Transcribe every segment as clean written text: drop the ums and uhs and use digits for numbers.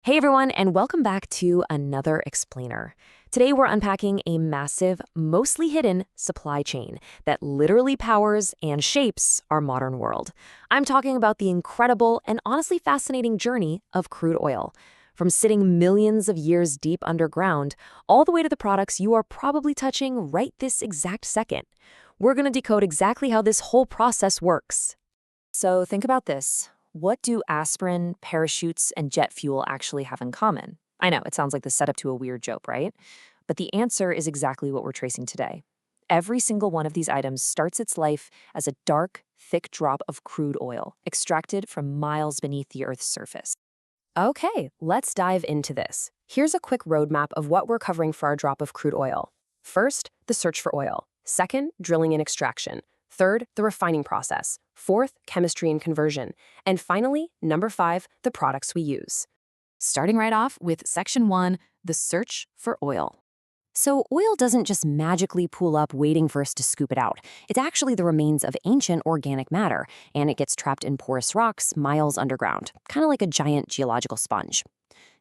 Hey everyone, and welcome back to another explainer. Today we're unpacking a massive, mostly hidden supply chain that literally powers and shapes our modern world. I'm talking about the incredible and honestly fascinating journey of crude oil. From sitting millions of years deep underground, all the way to the products you are probably touching right this exact second. We're going to decode exactly how this whole process works. So think about this. What do aspirin, parachutes, and jet fuel actually have in common? I know, it sounds like the setup to a weird joke, right? But the answer is exactly what we're tracing today. Every single one of these items starts its life as a dark, thick drop of crude oil, extracted from miles beneath the Earth's surface. Okay, let's dive into this. Here's a quick roadmap of what we're covering for our drop of crude oil. First, the search for oil. Second, drilling and extraction. Third, the refining process. Fourth, chemistry and conversion. And finally, number 5, the products we use. Starting right off with Section 1, the search for oil. So oil doesn't just magically pool up waiting for us to scoop it out. It's actually the remains of ancient organic matter, and it gets trapped in porous rocks miles underground, kind of like a giant geological sponge.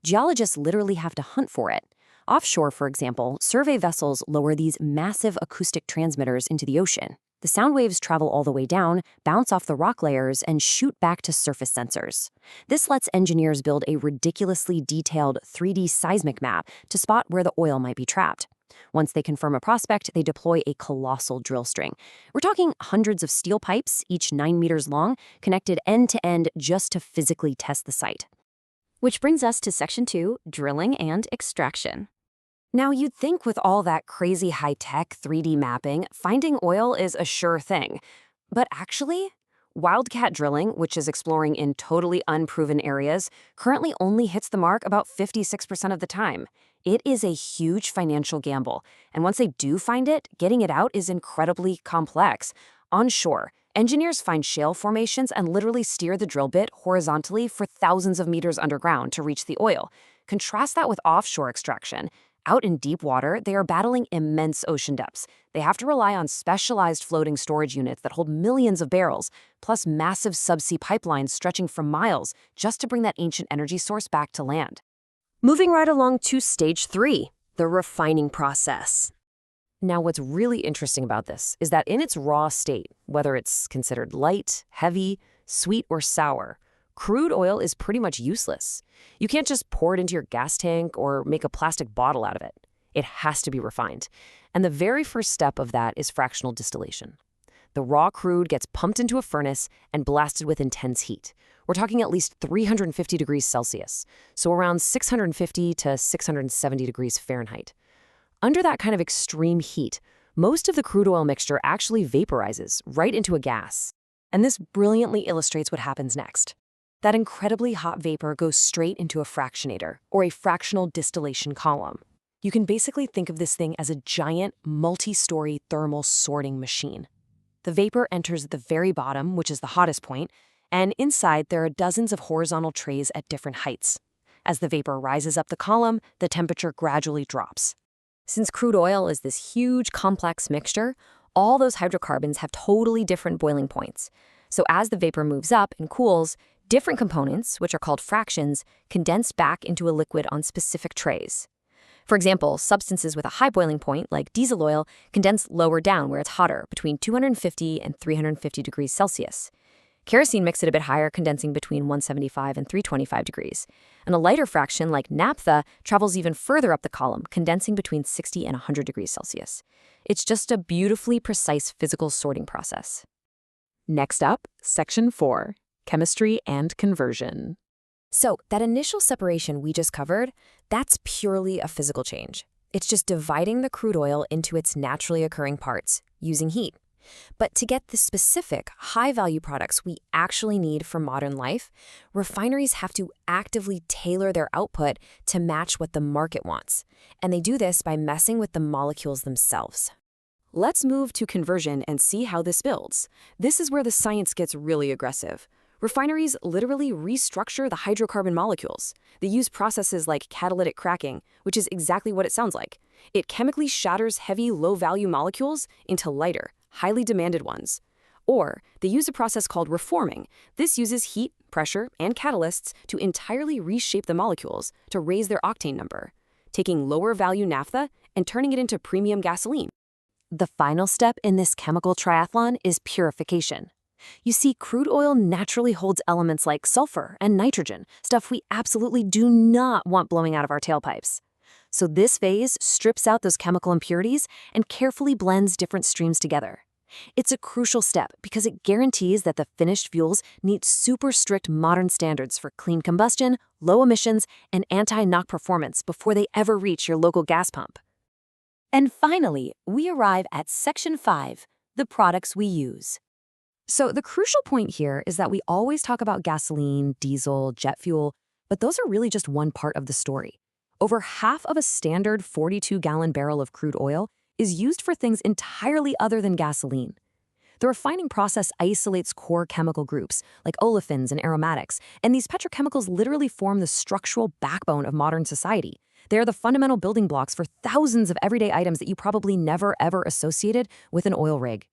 Geologists literally have to hunt for it. Offshore, for example, survey vessels lower these massive acoustic transmitters into the ocean. The sound waves travel all the way down, bounce off the rock layers, and shoot back to surface sensors. This lets engineers build a ridiculously detailed 3D seismic map to spot where the oil might be trapped. Once they confirm a prospect, they deploy a colossal drill string. We're talking hundreds of steel pipes, each 9 meters long, connected end to end just to physically test the site. Which brings us to Section 2, drilling and extraction. Now, you'd think with all that crazy high-tech 3D mapping, finding oil is a sure thing. But actually, wildcat drilling, which is exploring in totally unproven areas, currently only hits the mark about 56% of the time. It is a huge financial gamble, and once they do find it, getting it out is incredibly complex. Onshore, engineers find shale formations and literally steer the drill bit horizontally for thousands of meters underground to reach the oil. Contrast that with offshore extraction. Out in deep water, they are battling immense ocean depths. They have to rely on specialized floating storage units that hold millions of barrels, plus massive subsea pipelines stretching for miles just to bring that ancient energy source back to land. Moving right along to Stage 3, the refining process. Now, what's really interesting about this is that in its raw state, whether it's considered light, heavy, sweet, or sour, crude oil is pretty much useless. You can't just pour it into your gas tank or make a plastic bottle out of it. It has to be refined. And the very first step of that is fractional distillation. The raw crude gets pumped into a furnace and blasted with intense heat. We're talking at least 350 degrees Celsius, so around 650 to 670 degrees Fahrenheit. Under that kind of extreme heat, most of the crude oil mixture actually vaporizes right into a gas. And this brilliantly illustrates what happens next. That incredibly hot vapor goes straight into a fractionator, or a fractional distillation column. You can basically think of this thing as a giant, multi-story thermal sorting machine. The vapor enters at the very bottom, which is the hottest point, and inside there are dozens of horizontal trays at different heights. As the vapor rises up the column, the temperature gradually drops. Since crude oil is this huge, complex mixture, all those hydrocarbons have totally different boiling points. So as the vapor moves up and cools, different components, which are called fractions, condense back into a liquid on specific trays. For example, substances with a high boiling point, like diesel oil, condense lower down where it's hotter, between 250 and 350 degrees Celsius. Kerosene makes it a bit higher, condensing between 175 and 325 degrees. And a lighter fraction, like naphtha, travels even further up the column, condensing between 60 and 100 degrees Celsius. It's just a beautifully precise physical sorting process. Next up, Section 4. Chemistry and conversion. So that initial separation we just covered, that's purely a physical change. It's just dividing the crude oil into its naturally occurring parts using heat. But to get the specific, high-value products we actually need for modern life, refineries have to actively tailor their output to match what the market wants. And they do this by messing with the molecules themselves. Let's move to conversion and see how this builds. This is where the science gets really aggressive. Refineries literally restructure the hydrocarbon molecules. They use processes like catalytic cracking, which is exactly what it sounds like. It chemically shatters heavy, low-value molecules into lighter, highly demanded ones. Or they use a process called reforming. This uses heat, pressure, and catalysts to entirely reshape the molecules to raise their octane number, taking lower-value naphtha and turning it into premium gasoline. The final step in this chemical triathlon is purification. You see, crude oil naturally holds elements like sulfur and nitrogen, stuff we absolutely do not want blowing out of our tailpipes. So this phase strips out those chemical impurities and carefully blends different streams together. It's a crucial step because it guarantees that the finished fuels meet super strict modern standards for clean combustion, low emissions, and anti-knock performance before they ever reach your local gas pump. And finally, we arrive at Section 5, the products we use. So the crucial point here is that we always talk about gasoline, diesel, jet fuel, but those are really just one part of the story. Over half of a standard 42-gallon barrel of crude oil is used for things entirely other than gasoline. The refining process isolates core chemical groups, like olefins and aromatics, and these petrochemicals literally form the structural backbone of modern society. They are the fundamental building blocks for thousands of everyday items that you probably never, ever associated with an oil rig.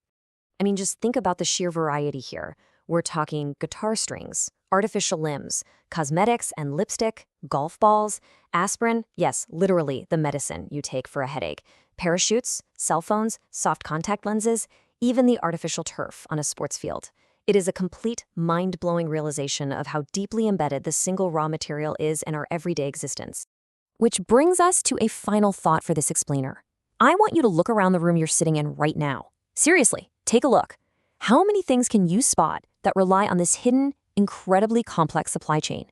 I mean, just think about the sheer variety here. We're talking guitar strings, artificial limbs, cosmetics and lipstick, golf balls, aspirin, yes, literally the medicine you take for a headache, parachutes, cell phones, soft contact lenses, even the artificial turf on a sports field. It is a complete, mind-blowing realization of how deeply embedded the single raw material is in our everyday existence. Which brings us to a final thought for this explainer. I want you to look around the room you're sitting in right now. Seriously, take a look. How many things can you spot that rely on this hidden, incredibly complex supply chain?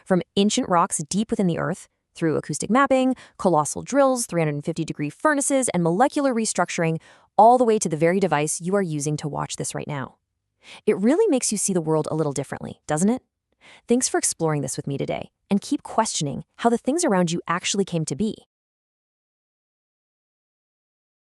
From ancient rocks deep within the earth, through acoustic mapping, colossal drills, 350-degree furnaces, and molecular restructuring, all the way to the very device you are using to watch this right now. It really makes you see the world a little differently, doesn't it? Thanks for exploring this with me today, and keep questioning how the things around you actually came to be.